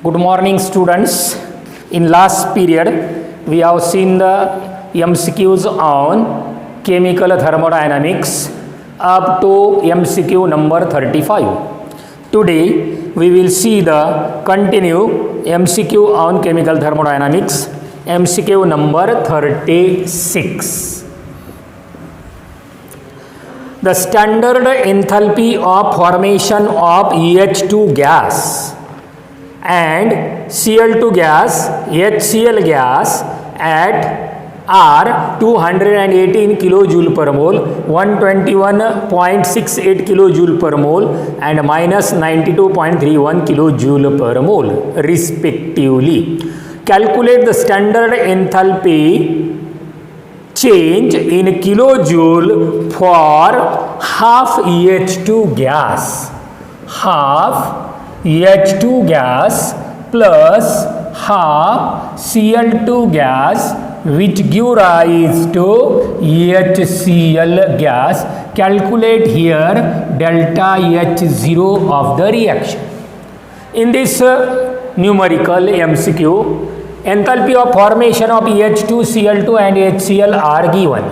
Good morning, students. In last period, we have seen the MCQs on chemical thermodynamics up to MCQ number 35. Today, we will see the continue MCQ on chemical thermodynamics, MCQ number 36. The standard enthalpy of formation of EH2 gas and Cl2 gas, HCl gas at are 218 kilojoule per mole, 121.68 kilojoule per mole and minus 92.31 kilojoule per mole respectively. Calculate the standard enthalpy change in kilojoule for half EH2 gas. Half EH2 gas plus half Cl2 gas which give rise to HCl gas. Calculate here delta H0 of the reaction. In this numerical MCQ, enthalpy of formation of EH2, Cl2 and HCl are given,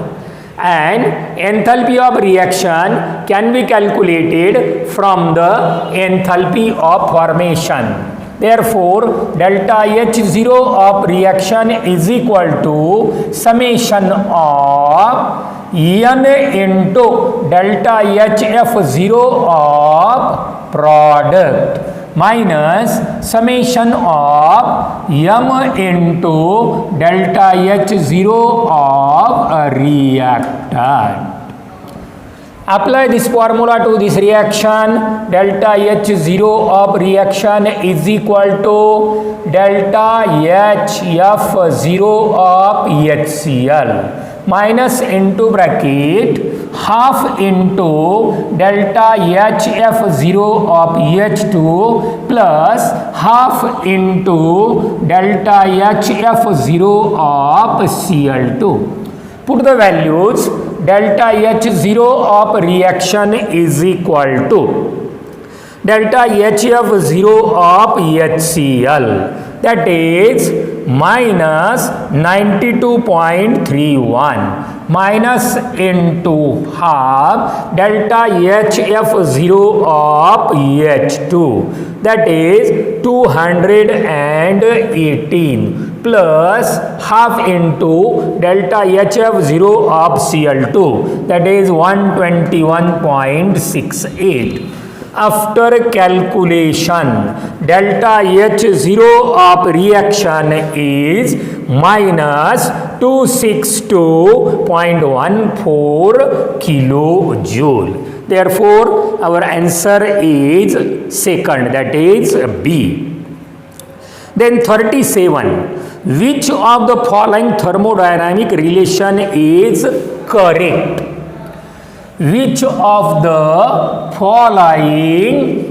and enthalpy of reaction can be calculated from the enthalpy of formation. Therefore, delta H0 of reaction is equal to summation of N into delta HF0 of product minus summation of M into delta H0 of a reactant. Apply this formula to this reaction. Delta H0 of reaction is equal to delta HF0 of HCl minus into bracket half into delta HF0 of EH2 plus half into delta HF0 of Cl2. Put the values. Delta H0 of reaction is equal to delta HF0 of HCl, that is minus 92.31 minus into half delta HF0 of EH2, that is 218 plus half into delta HF0 of Cl2, that is 121.68. After calculation, delta H0 of reaction is minus 262.14 kilojoule. Therefore, our answer is second, that is B. Then 37. Which of the following thermodynamic relation is correct? Which of the following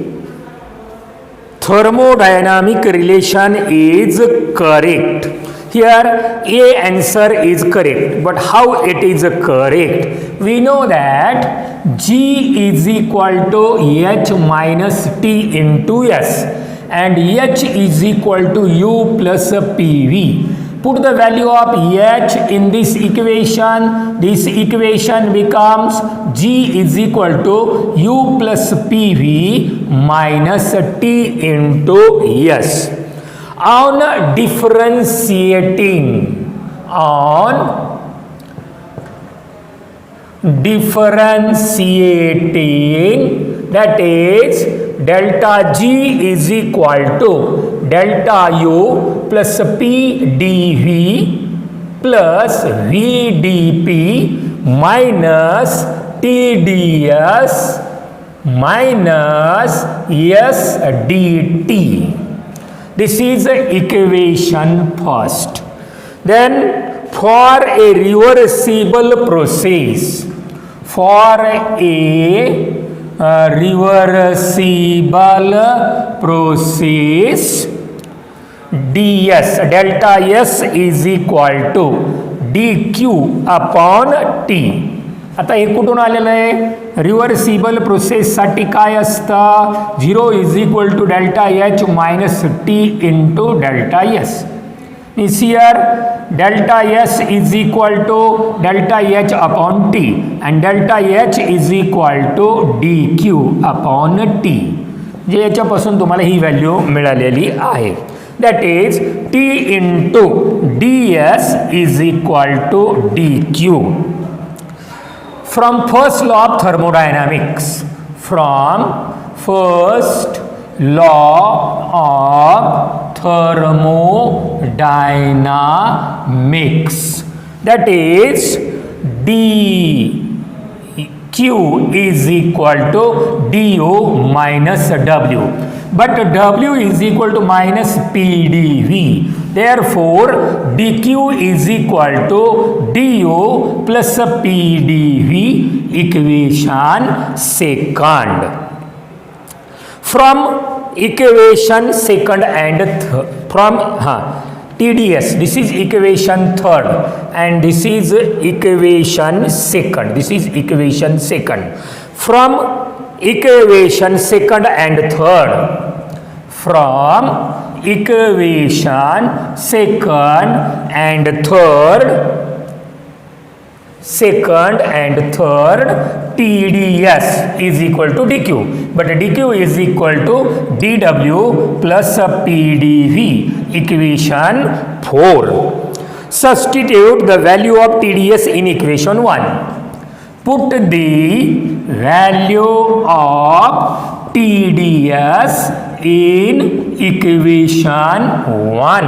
thermodynamic relation is correct? Here A answer is correct, but how it is correct? We know that G is equal to H minus T into S and H is equal to U plus PV. Put the value of H in this equation. This equation becomes G is equal to U plus PV minus T into S. On differentiating, that is delta G is equal to delta U plus P dV plus V dP minus T ds minus S dt. This is equation first. Then for a reversible process, ds delta S is equal to dq upon t. आता हे कुठून आलेलं आहे? Reversible प्रोसेससाठी काय असतं? 0 is equal to delta H minus T into delta S. Is here delta S is equal to delta H upon T and delta H is equal to dq upon T. जे याच्यापासून तुम्हाला ही value मिळालेली आहे. That is T into ds is equal to dq. From first law of thermodynamics, फ्रॉम फर्स्ट law of thermodynamics, that is dq is equal to du minus w, but w is equal to minus pdv, therefore dq is equal to du plus pdv, equation second. From equation second and from TDS, this is equation third and this is equation second. This is equation second. From equation second and third, from equation second and third, TDS is equal to dq, but dq is equal to dw plus pdv, equation 4. Substitute the value of TDS in equation 1. Put the value of TDS in equation 1.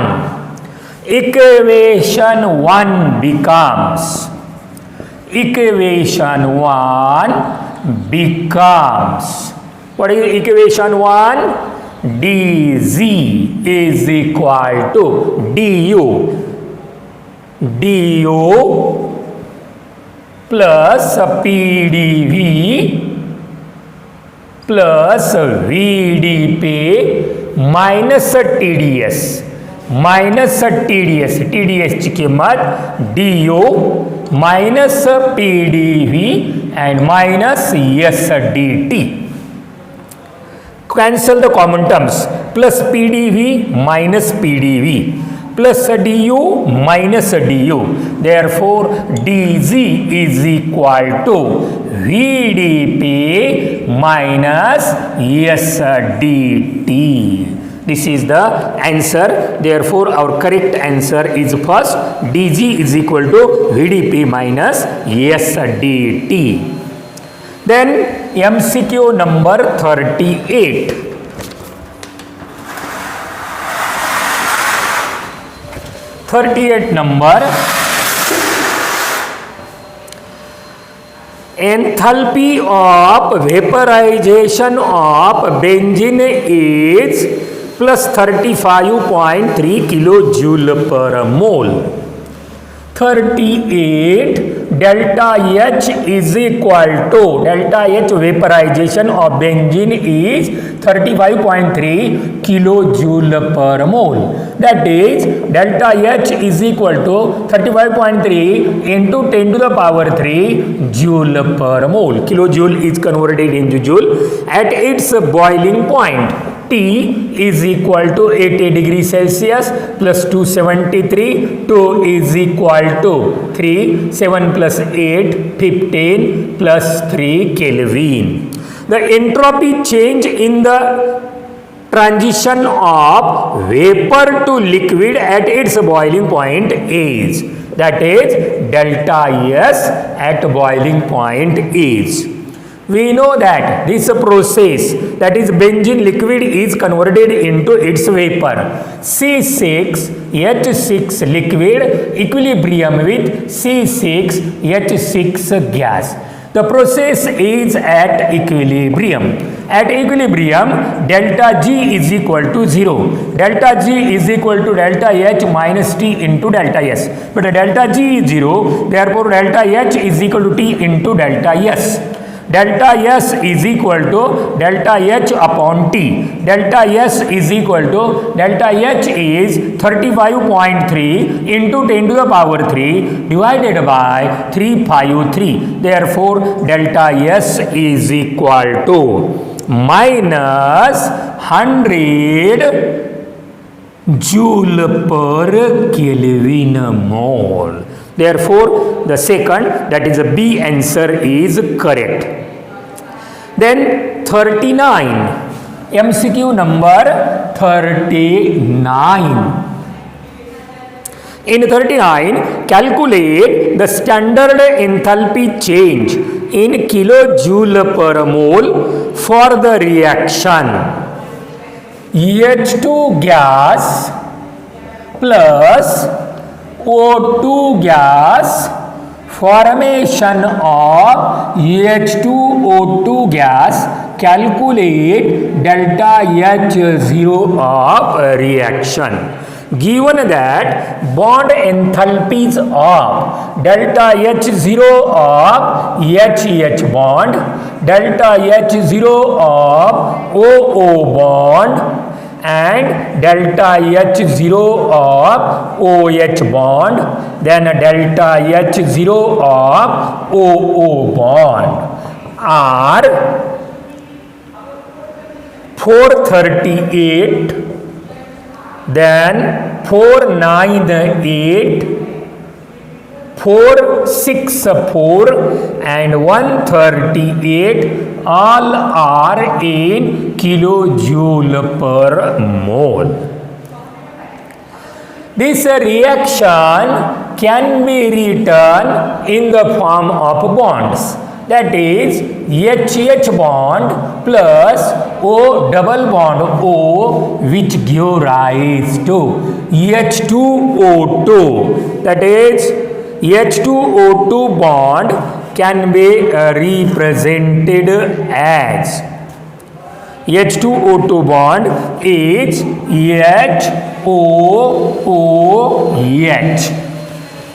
Equation 1 becomes what is equation 1? dz is equal to du plus pdv plus vdp minus tds. TDS ची किंमत du minus pdv and minus sdt. Cancel the common terms. Plus pdv minus pdv plus du minus du. Therefore dz is equal to vdp minus sdt. This is the answer. Therefore our correct answer is first, dg is equal to vdp minus sdt. Then MCQ number 38. Number, enthalpy of vaporization of benzene is plus 35.3 kilojoule per mole. 38 delta H is equal to delta H vaporization of benzene is 35.3 kilojoule per mole. That is delta H is equal to 35.3 into 10 to the power 3 joule per mole. Kilojoule is converted into joule. At its boiling point, T is equal to 80 degrees Celsius plus 273. 2 is equal to 3. 7 plus 8, 15 plus 3 Kelvin. The entropy change in the transition of vapor to liquid at its boiling point is, that is delta S at boiling point is. We know that this process, that is benzene liquid, is converted into its vapor. C6H6 liquid equilibrium with C6H6 gas. The process is at equilibrium. At equilibrium, delta G is equal to 0. Delta G is equal to delta H minus T into delta S. But delta G is 0, therefore delta H is equal to T into delta S. Delta S is equal to delta H upon T. Delta S is equal to delta H is 35.3 into 10 to the power 3 divided by 353. Therefore, delta S is equal to minus 100 joule per Kelvin mole. Therefore, the second, that is a B answer, is correct. Then 39, MCQ number 39. In 39, calculate the standard enthalpy change in kilojoule per mole for the reaction H2 gas plus O2 gas, formation of H2O2 gas. Calculate delta H0 of reaction. Given that bond enthalpies of delta H0 of HH bond, delta H0 of OO bond, and delta H0 of OH bond, then delta H0 of OO bond are 438, then 498, 464 and 138, all are in kilojoule per mole. This reaction can be written in the form of bonds, that is HH bond plus O double bond O, which give rise to H2O2, that is H2O2 bond can be represented as H2O2 bond is HOOH.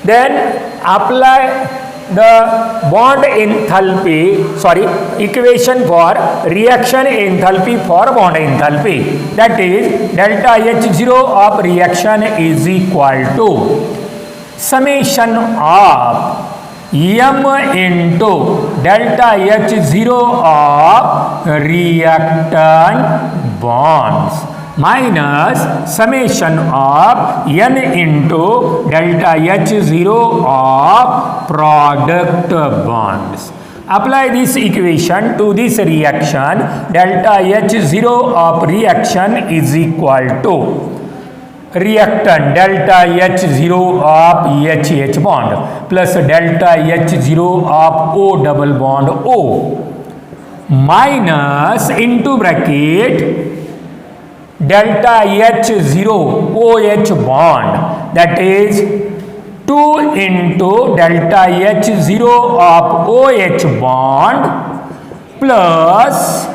Then apply the bond enthalpy, equation for reaction enthalpy for bond enthalpy, that is delta H0 of reaction is equal to summation of M into delta H0 of reactant bonds minus summation of N into delta H0 of product bonds. Apply this equation to this reaction. Delta H0 of reaction is equal to reactant delta H0 of HH bond plus delta H0 of O double bond O minus into bracket delta H0 OH bond, that is 2 into delta H0 of OH bond plus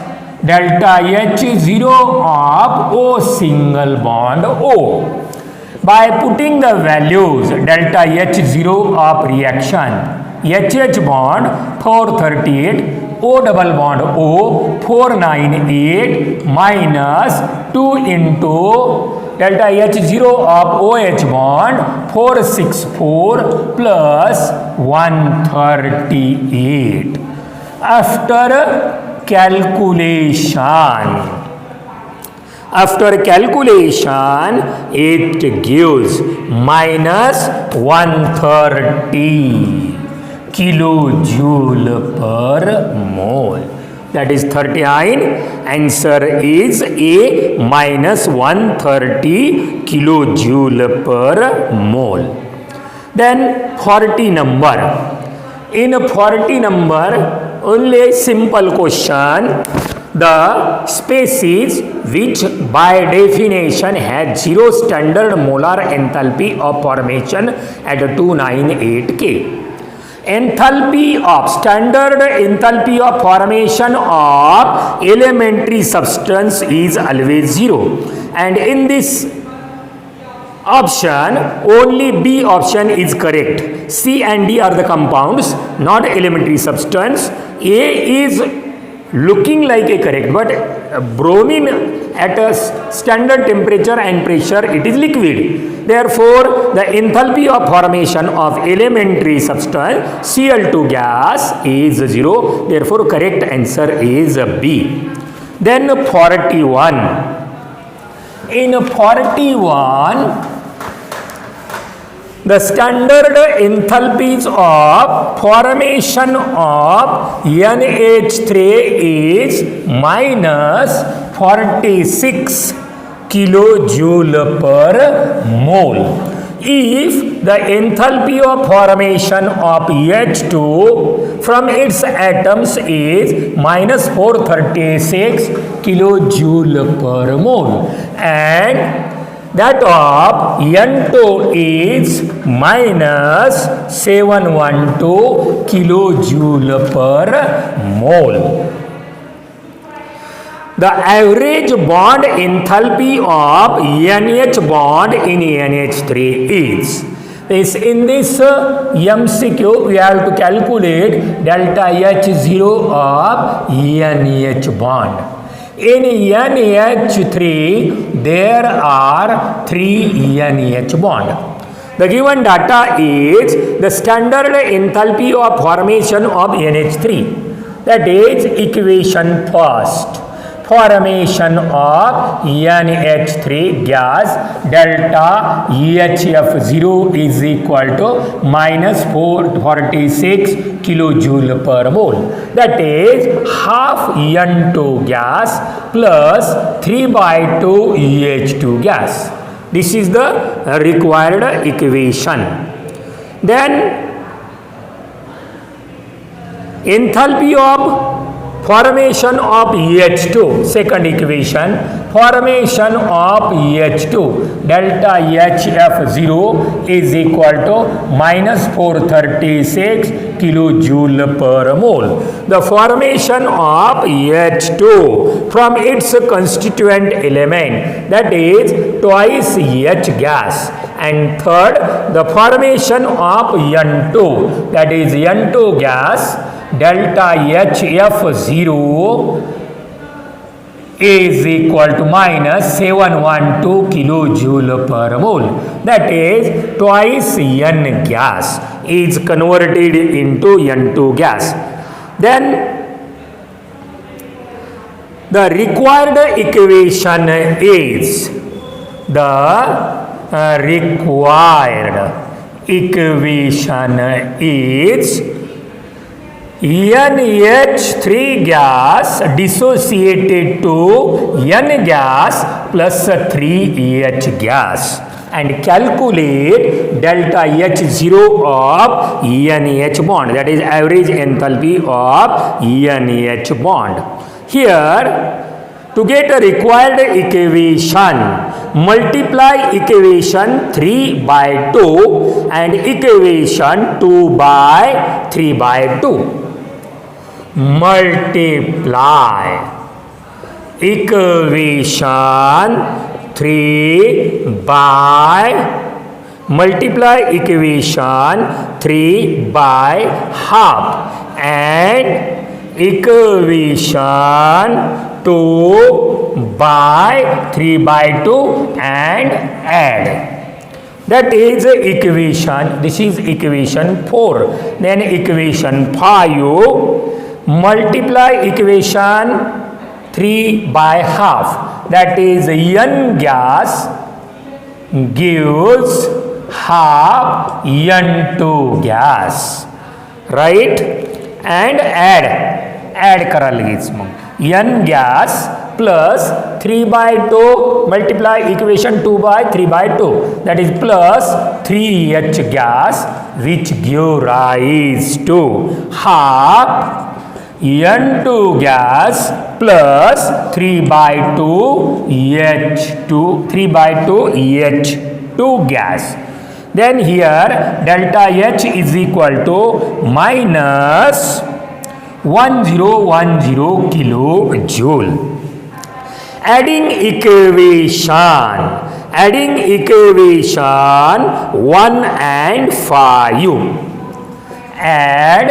delta H0 of O single bond O. By putting the values delta H0 of reaction, HH bond 438, O double bond O 498 minus 2 into delta H0 of OH bond 464 plus 138. After calculation, it gives minus 130 kilojoule per mole. That is 39. Answer is A, minus 130 kilojoule per mole. Then 40 number. In 40 number, only simple question. The species which by definition has zero standard molar enthalpy of formation at 298 K. Enthalpy of standard enthalpy of formation of elementary substance is always zero, and in this Option only B option is correct. C and D are the compounds, not elementary substance. A is looking like a correct, but bromine at a standard temperature and pressure it is liquid. Therefore, the enthalpy of formation of elementary substance Cl2 gas is 0. Therefore, correct answer is B. Then 41. In 41, the standard enthalpies of formation of NH3 is minus 46 kilojoule per mole. If the enthalpy of formation of H2 from its atoms is minus 436 kilojoule per mole, and that of N2 is minus 712 kilojoule per mole. The average bond enthalpy of NH bond in NH3 is in this MCQ we have to calculate delta H0 of NH bond. In NH3 there are 3 NH bond. The given data is the standard enthalpy of formation of NH3. That is equation first. Formation of NH3 gas delta HF0 is equal to minus 446 kilojoule per mole. That is half N2 gas plus 3 by 2 EH2 gas. This is the required equation. Then enthalpy of formation of H2, second equation, formation of H2 delta HF0 is equal to minus 436 kilojoule per mole. The formation of H2 from its constituent element, that is twice H gas, and third the formation of N2, that is N2 gas delta HF0 is equal to minus 712 kilojoule per mole. That is twice N gas is converted into N2 gas. Then the required equation is NH3 gas dissociated to N gas plus 3H gas, and calculate delta H0 of NH bond, that is average enthalpy of NH bond. Here, to get a required equation, multiply equation 3 by 2 and equation 2 by 3 by 2. Multiply equation 3 by half and equation 2 by 3 by 2 and add. That is equation, this is equation 4. Then equation 5, multiply equation 3 by half, that is N gas gives half N2 gas, right? And add करा लगे इसमें N gas plus 3 by 2 multiply equation 2 by 3 by 2, that is plus 3H gas, which give rise to half N2 gas plus 3 by 2 H2, 3 by 2 H2 gas. Then here delta H is equal to minus 1010 kilojoule. Adding equation Adding equation 1 and 5. Add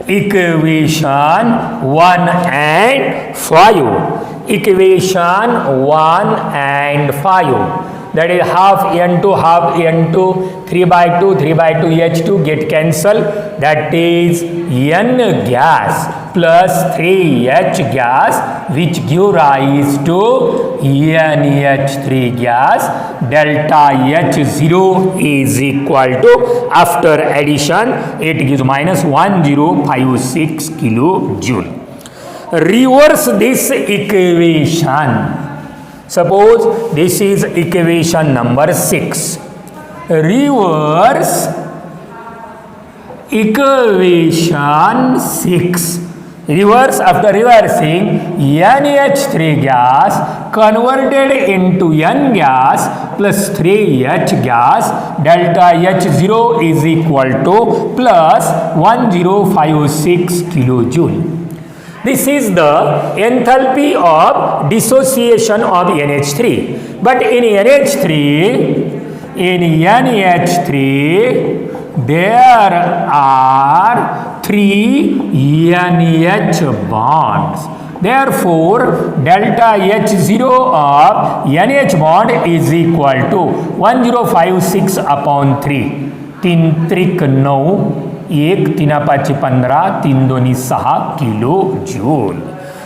equation 1 and 5. Equation 1 and 5. That is half n2 3 by 2 h2 get cancelled. That is n gas plus 3h gas, which give rise to NH3 gas. Delta H0 is equal to, after addition, it gives minus 1056 kilojoule. Reverse this equation. Suppose this is equation number 6. Reverse equation 6. Reverse, after reversing, NH3 gas converted into N gas plus 3H gas, delta H0 is equal to plus 1056 kilojoule. This is the enthalpy of dissociation of NH3. But in NH3, there are 3 NH bonds. Therefore, delta H0 of NH bond is equal to 1056 upon 3. 3 त्रिक 9, 1 3 5 15, 3 2 6 kilojoule.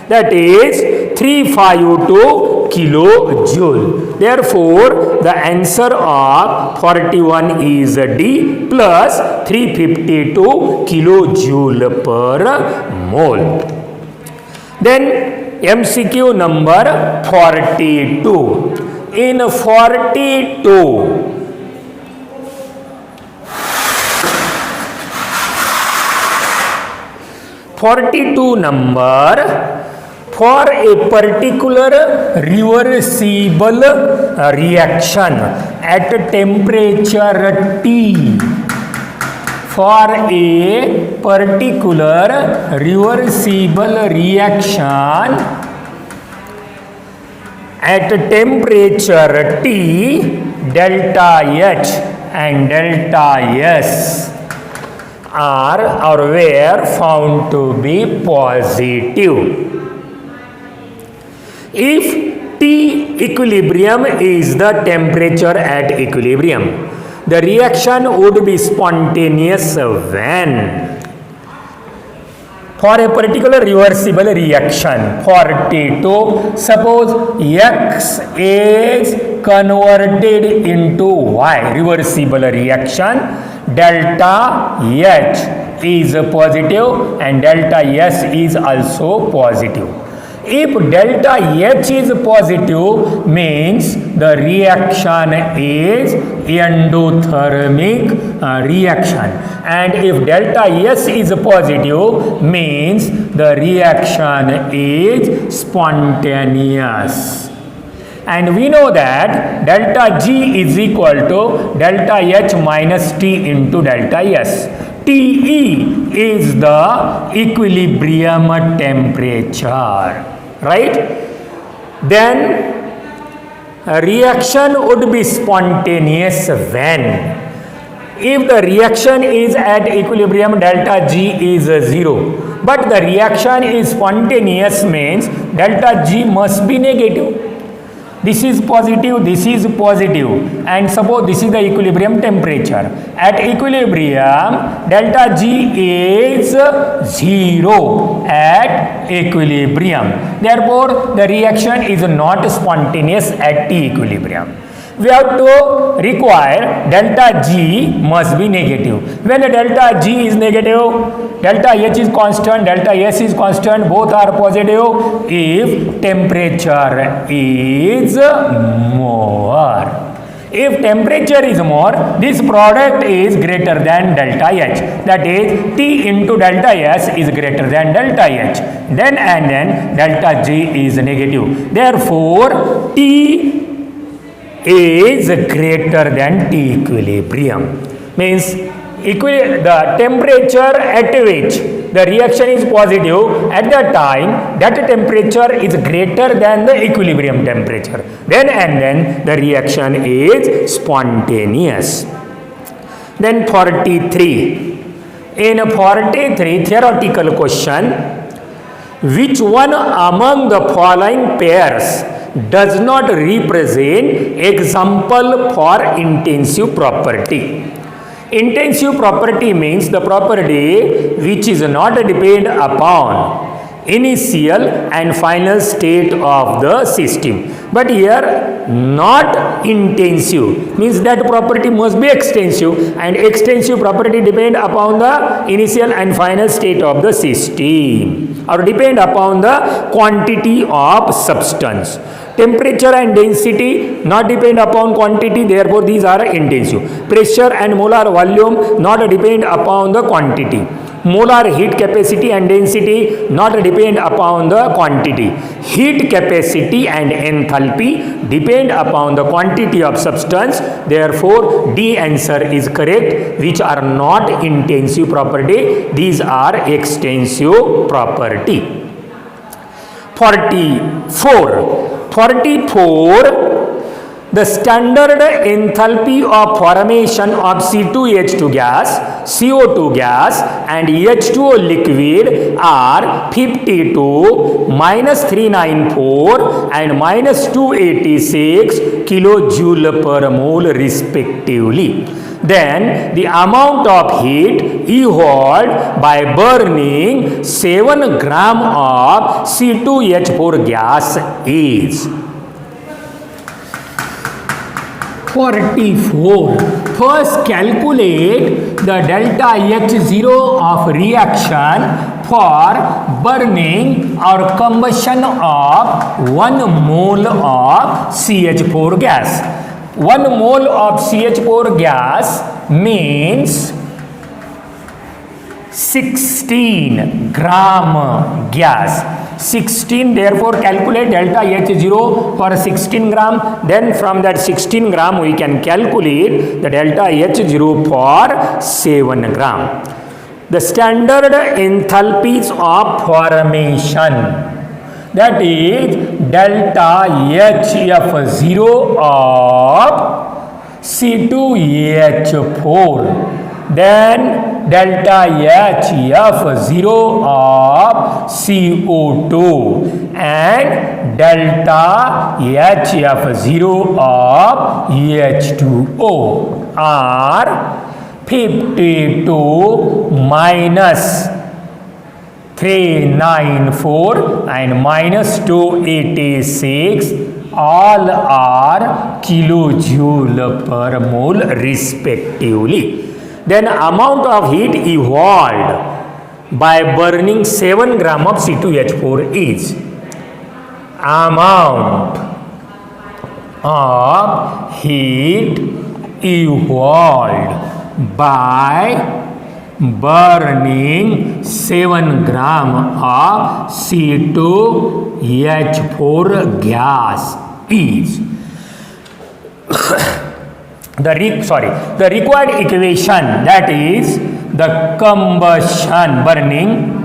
That is 352 kilojoule. Therefore, the answer of 41 is D plus 352 kilojoule per mole. Then MCQ number 42. In 42, number, for a particular reversible reaction at temperature T, for a particular reversible reaction at temperature T, delta H and delta S are or were found to be positive. If T equilibrium is the temperature at equilibrium, the reaction would be spontaneous when, for a particular reversible reaction, for T2, suppose X is converted into Y, reversible reaction, delta H is positive and delta S is also positive. If delta H is positive, means the reaction is endothermic reaction, and if delta S is positive, means the reaction is spontaneous. And we know that delta G is equal to delta H minus T into delta S. TE is the equilibrium temperature, right? Then reaction would be spontaneous when, if the reaction is at equilibrium, delta G is 0, but the reaction is spontaneous, means delta G must be negative. This is positive, this is positive, and suppose this is the equilibrium temperature. At equilibrium, delta G is 0 at equilibrium. Therefore, the reaction is not spontaneous at T equilibrium. We have to require delta G must be negative. When the delta G is negative, delta H is constant, delta S is constant, both are positive if temperature is more. If temperature is more, this product is greater than delta H. That is, T into delta S is greater than delta H. Then delta G is negative. Therefore, T is greater than T equilibrium. Means the temperature at which the reaction is positive at the time that temperature is greater than the equilibrium temperature. Then the reaction is spontaneous. Then 43. In 43, theoretical question, which one among the following pairs does not represent example for intensive property? Intensive property means the property which is not depend upon initial and final state of the system. But here not intensive means that property must be extensive, and extensive property depend upon the initial and final state of the system, or depend upon the quantity of substance. Temperature and density not depend upon quantity, therefore these are intensive. Pressure and molar volume not depend upon the quantity. Molar heat capacity and density not depend upon the quantity. Heat capacity and enthalpy depend upon the quantity of substance, therefore D answer is correct, which are not intensive property, these are extensive property. 44. The standard enthalpy of formation of C2H2 gas, CO2 gas and H2O liquid are 52, minus 394 and minus 286 kilojoule per mole respectively. Then the amount of heat evolved by burning 7 gram of C2H4 gas is 44. First calculate the delta H0 of reaction for burning or combustion of 1 mole of CH4 gas. 1 mole of CH4 gas means 16 gram gas. 16, therefore calculate delta H0 for 16 gram. Then from that 16 gram we can calculate the delta H0 for 7 gram. The standard enthalpies of formation, that is delta HF0 of C2H4, then delta HF0 of CO2 and delta HF0 of H2O are 52 minus 394 and minus 286, all are kilojoule per mole respectively. Then amount of heat evolved by burning 7 gram of C2H4 is amount of heat evolved by burning 7 gram of C2H4 gas is the required equation, that is the combustion burning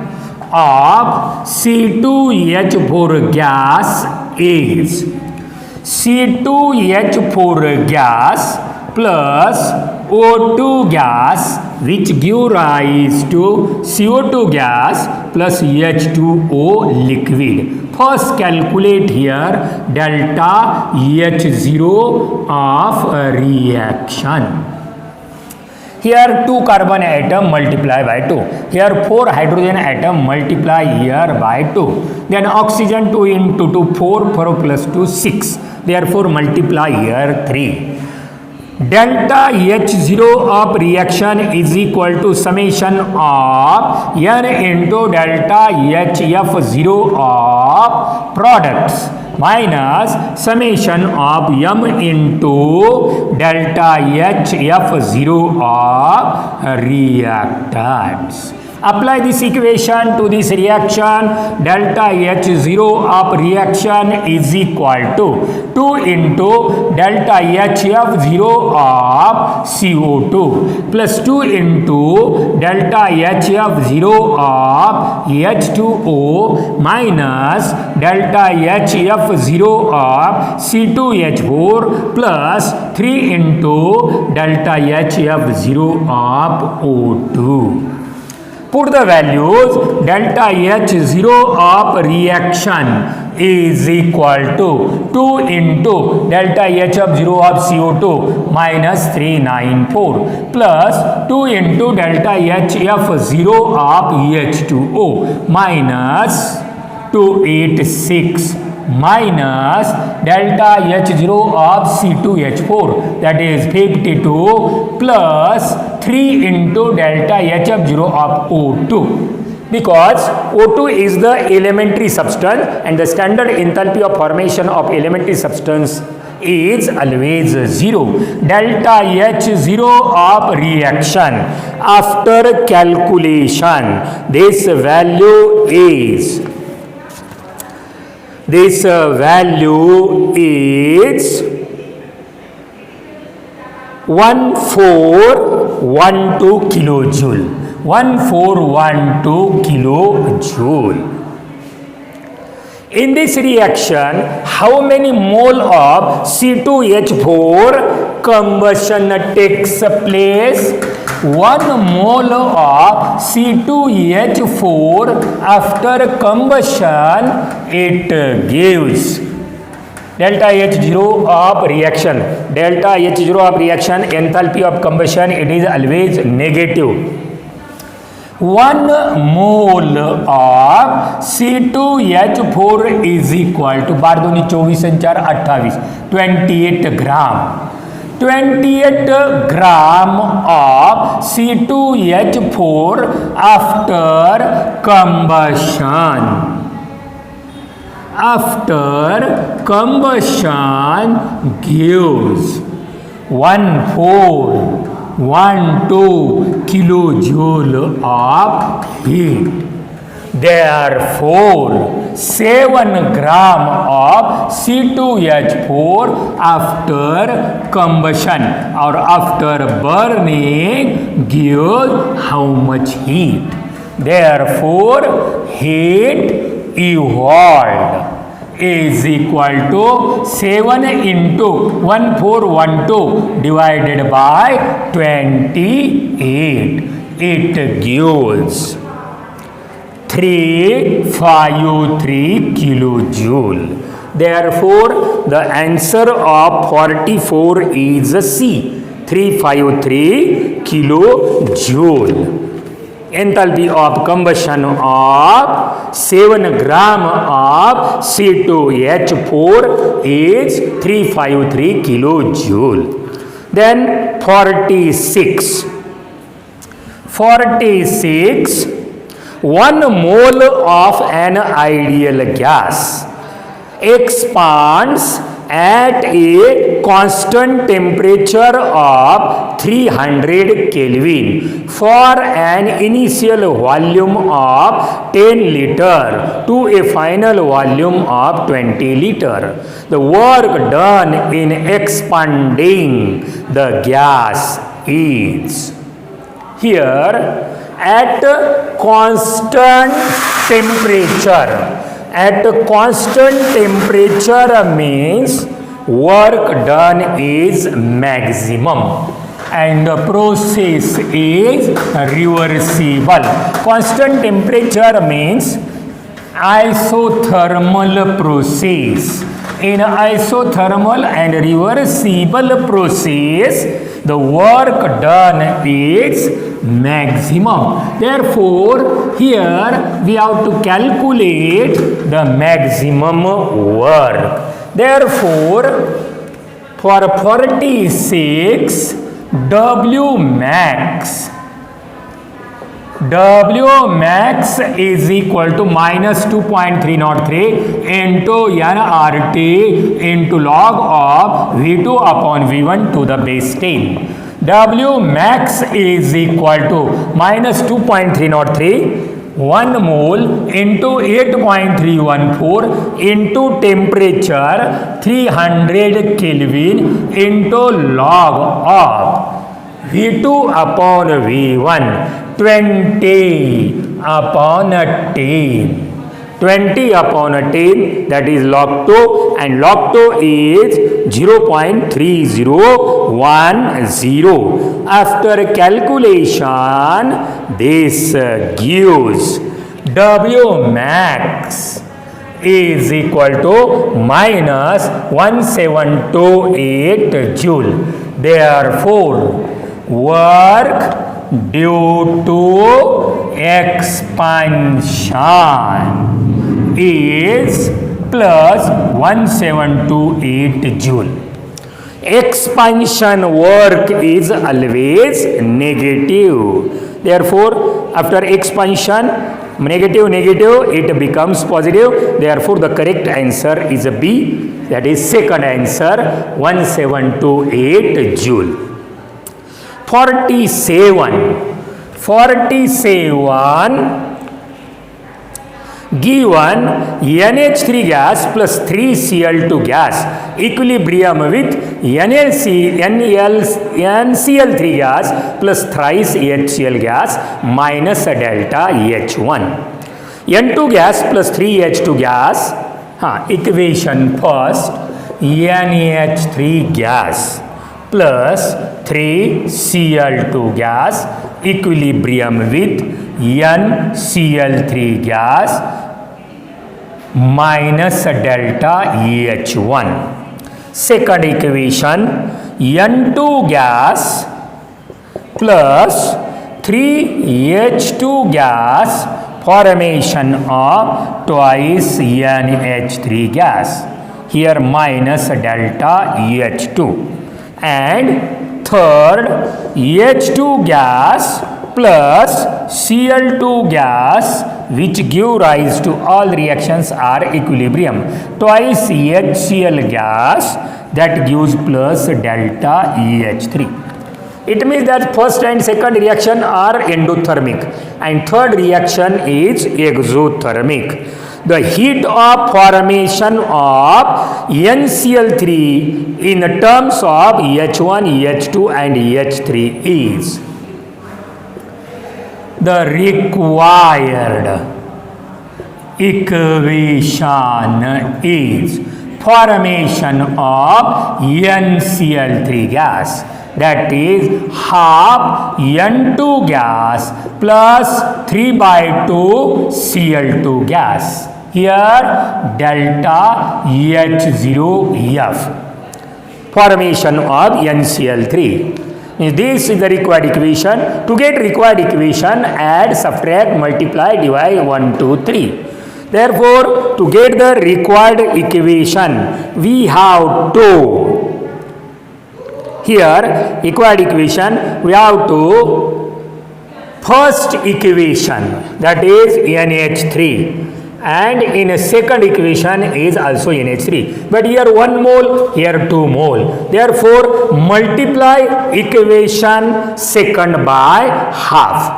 of C2H4 gas is C2H4 gas plus O2 gas, which give rise to CO2 gas plus H2O liquid. First calculate here delta H0 of reaction. Here 2 carbon atom multiply by 2. Here 4 hydrogen atom multiply here by 2. Then oxygen 2 into 2, 4, 4 plus 2, 6. Therefore multiply here 3. Delta H0 of reaction is equal to summation of N into delta HF0 of products minus summation of M into delta HF0 of reactants. Apply this equation to this reaction. Delta H0 of reaction is equal to 2 into delta HF0 of CO2 plus 2 into delta HF0 of H2O minus delta HF0 of C2H4 plus 3 into delta HF0 of O2. Put the values. Delta H0 of reaction is equal to 2 into delta HF0 of CO2 minus 394 plus 2 into delta HF0 of H2O minus 286 minus delta H0 of C2H4 that is 52 plus 3 into delta HF0 of O2, because O2 is the elementary substance and the standard enthalpy of formation of elementary substance is always 0. Delta H0 of reaction after calculation, this value is 1412 kilojoule. 1412 kilojoule. In this reaction, how many mole of C2H4 combustion takes place? 1 mole of C2H4 after combustion it gives delta H0 of reaction. Delta H0 of reaction, enthalpy of combustion, it is always negative. 1 mole of C2H4 is equal to 12 × 24 = 28 gram. 28 gram of C2H4 after combustion. After combustion gives 1412 kilojoule of heat. Therefore, 7 gram of C2H4 after combustion or after burning gives how much heat? Therefore, heat evolved is equal to 7 into 1412 divided by 28. It gives 353 kilojoule. Therefore, the answer of 44 is C, 353 kilojoule. Enthalpy of combustion of 7 gram of C2H4 is 353 kilojoule. Then 46. 1 mole of an ideal gas expands at a constant temperature of 300 Kelvin for an initial volume of 10 liter to a final volume of 20 liter. The work done in expanding the gas is here at constant temperature. At constant temperature means work done is maximum and the process is reversible. Constant temperature means isothermal process. In isothermal and reversible process, the work done is maximum. Therefore, here we have to calculate the maximum work. Therefore, for 46, W max is equal to minus 2.303 into nRT into log of V2 upon V1 to the base 10. W max is equal to minus 2.303 1 mole into 8.314 into temperature 300 Kelvin into log of V2 upon V1 20 upon 10. 20 upon 10, that is log 2, and log 2 is 0.3010. After calculation, this gives W max is equal to minus 1728 joule. Therefore, work due to expansion is plus 1728 joule. Expansion work is always negative. Therefore, after expansion, negative, it becomes positive. Therefore, the correct answer is B. That is second answer, 1728 joule. 47 given NH3 gas plus 3Cl2 gas equilibrium with NCl3 gas plus thrice HCl gas minus delta H1. N2 gas plus 3H2 gas, equation first, NH3 gas plus 3Cl2 gas equilibrium with NCl3 gas minus delta H1. Second equation, N2 gas plus 3H2 gas formation of twice NH3 gas. Here minus delta H2. And third, H2 gas plus Cl2 gas, which give rise to all reactions are equilibrium. Twice HCl gas, that gives plus delta EH3. It means that first and second reaction are endothermic and third reaction is exothermic. The heat of formation of NCl3 in terms of H1, EH2 and EH3 is the required equation is formation of NCl3 gas, that is half N2 gas plus 3/2 Cl2 gas. Here delta H0F, formation of NCl3. This is the required equation. To get required equation, add, subtract, multiply, divide 1, 2, 3. Therefore, to get the required equation, we have to, here required equation, we have to first equation, that is NH3, and in a second equation is also NH3, but here 1 mole, here 2 mole. Therefore, multiply equation second by half,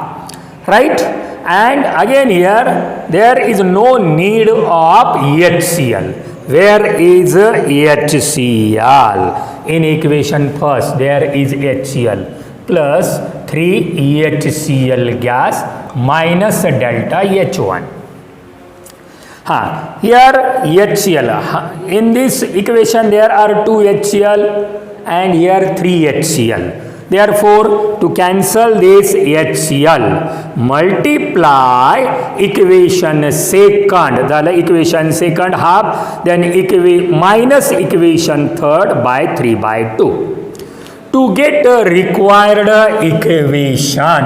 right? And again here there is no need of HCl. Where is HCl? In equation first there is HCl plus 3 HCl gas minus delta H1. Here HCl, in this equation there are 2 HCl and here 3 HCl. Therefore, to cancel this HCl, multiply equation second, the equation second half, then minus equation third by 3/2. To get the required equation,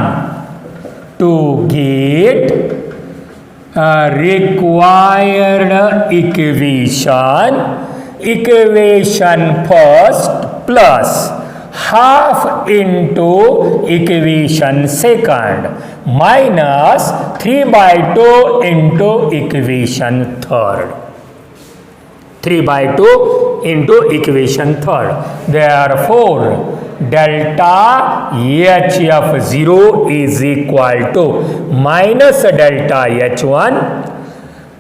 equation first plus half into equation second minus 3/2 into equation third. 3/2 into equation third. Therefore, delta HF0 is equal to minus delta H1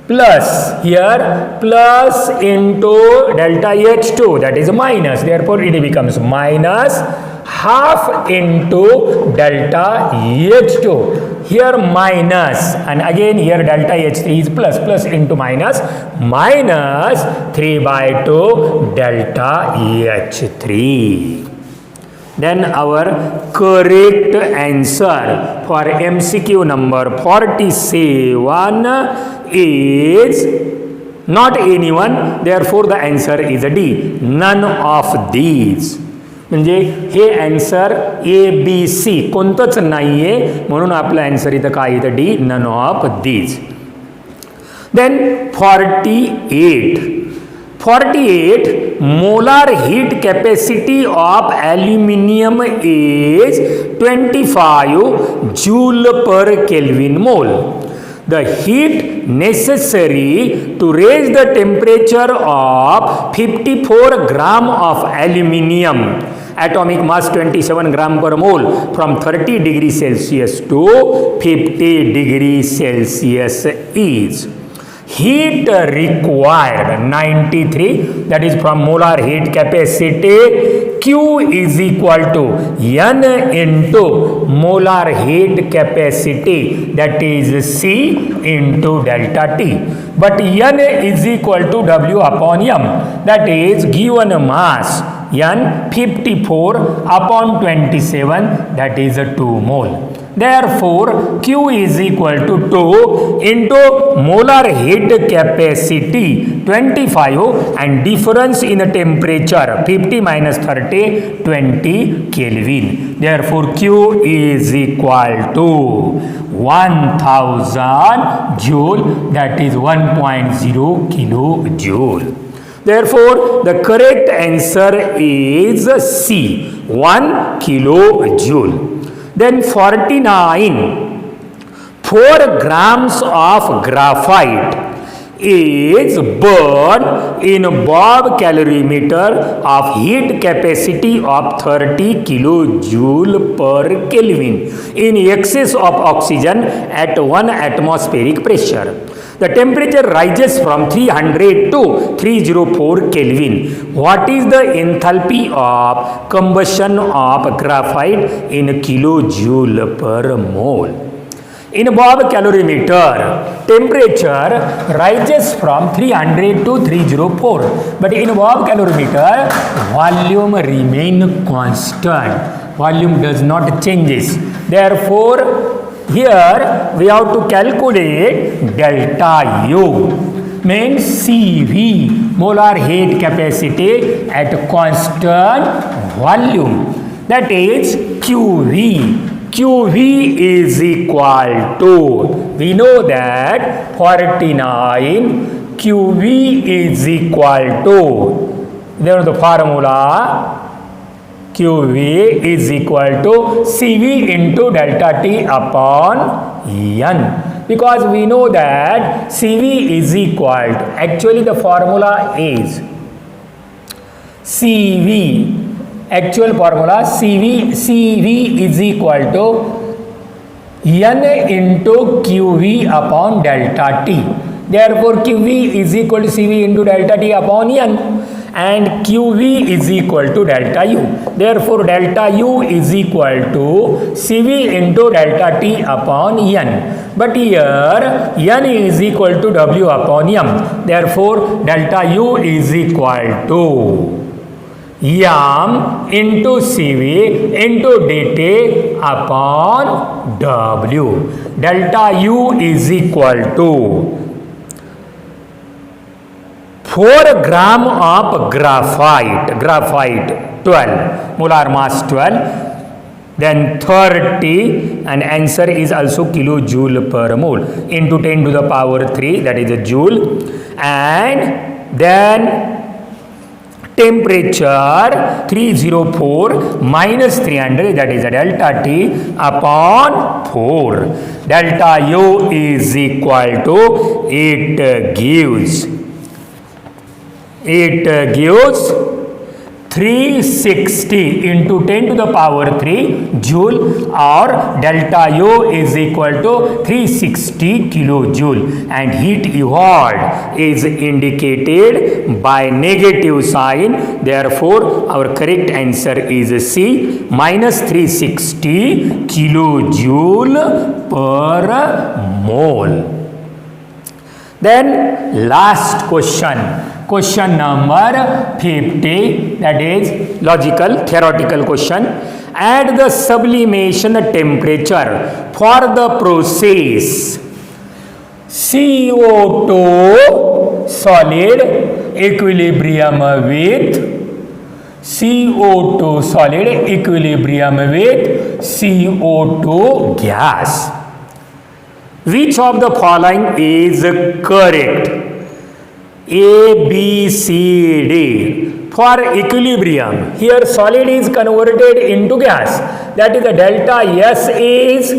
plus here plus into delta H2, that is minus, therefore it becomes minus half into delta H2, here minus, and again here delta H3 is plus, plus into minus, minus 3 by 2 delta H3. Then our correct answer for MCQ number 47 is not anyone, therefore the answer is D, none of these. म्हणजे हे answer ABC कोणतंच नाहीये, म्हणून आपलं answer इथं काय येतं D, none of these. Then 48 molar heat capacity of aluminium is 25 joule per Kelvin mole. The heat necessary to raise the temperature of 54 gram of aluminium, atomic mass 27 gram per mole, from 30 degrees Celsius to 50 degrees Celsius is. Heat required 93, that is from molar heat capacity. Q is equal to N into molar heat capacity, that is C into delta T. But N is equal to W upon M, that is given mass N 54 upon 27, that is 2 mole. Therefore, Q is equal to 2 into molar heat capacity 25 and difference in temperature 50 minus 30 20 Kelvin. Therefore, Q is equal to 1000 joule, that is 1.0 kilojoule. Therefore, the correct answer is C, 1 kilojoule. Then 49, 4 grams of graphite is burned in Bob calorimeter of heat capacity of 30 kilojoule per Kelvin in excess of oxygen at 1 atmospheric pressure. The temperature rises from 300 to 304 Kelvin. What is the enthalpy of combustion of graphite in kilojoule per mole? In Bob calorimeter, temperature rises from 300 to 304. But in Bob calorimeter, volume remain constant. Volume does not changes. Therefore, here we have to calculate delta U, means CV, molar heat capacity at constant volume, that is QV. QV is equal to, we know that 49 QV is equal to, there is the formula, QV is equal to CV into delta T upon N, because we know that CV is equal to, actually the formula is CV, actual formula CV is equal to N into QV upon delta T. Therefore, QV is equal to CV into delta T upon N, and QV is equal to delta U. Therefore, delta U is equal to CV into delta T upon N. But here N is equal to W upon M. Therefore, delta U is equal to M into CV into dt upon W. Delta U is equal to 4 gram of graphite 12, molar mass 12, then 30, and answer is also kilojoule per mole, into 10 to the power 3, that is a joule, and then temperature 304 minus 300, that is a delta T upon 4. Delta U is equal to, it gives 360 into 10 to the power 3 joule, or delta U is equal to 360 kilojoule, and heat evolved is indicated by negative sign. Therefore our correct answer is C, minus 360 kilojoule per mole. Then last question number 50, that is logical theoretical question. At the sublimation temperature for the process CO2 solid equilibrium with CO2 solid equilibrium with CO2 gas, which of the following is correct? A, B, C, D. For equilibrium, here solid is converted into gas, that is the delta S is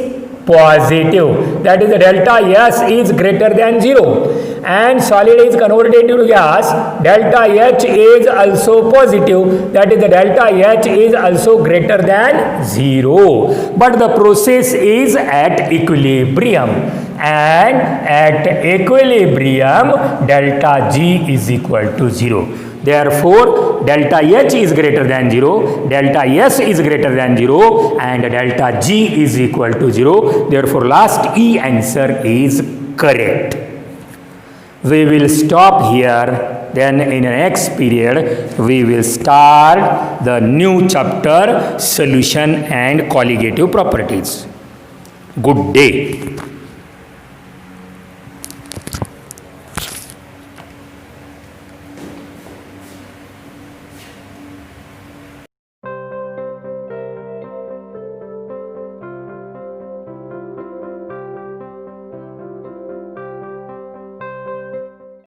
positive, that is the delta S is greater than 0, and solid is converted into gas, delta H is also positive, that is the delta H is also greater than 0, but the process is at equilibrium, and at equilibrium delta G is equal to 0. Therefore delta H is greater than 0, delta S is greater than 0, and delta G is equal to 0. Therefore last E answer is correct. We will stop here, then in the next period we will start the new chapter, solution and colligative properties. Good day.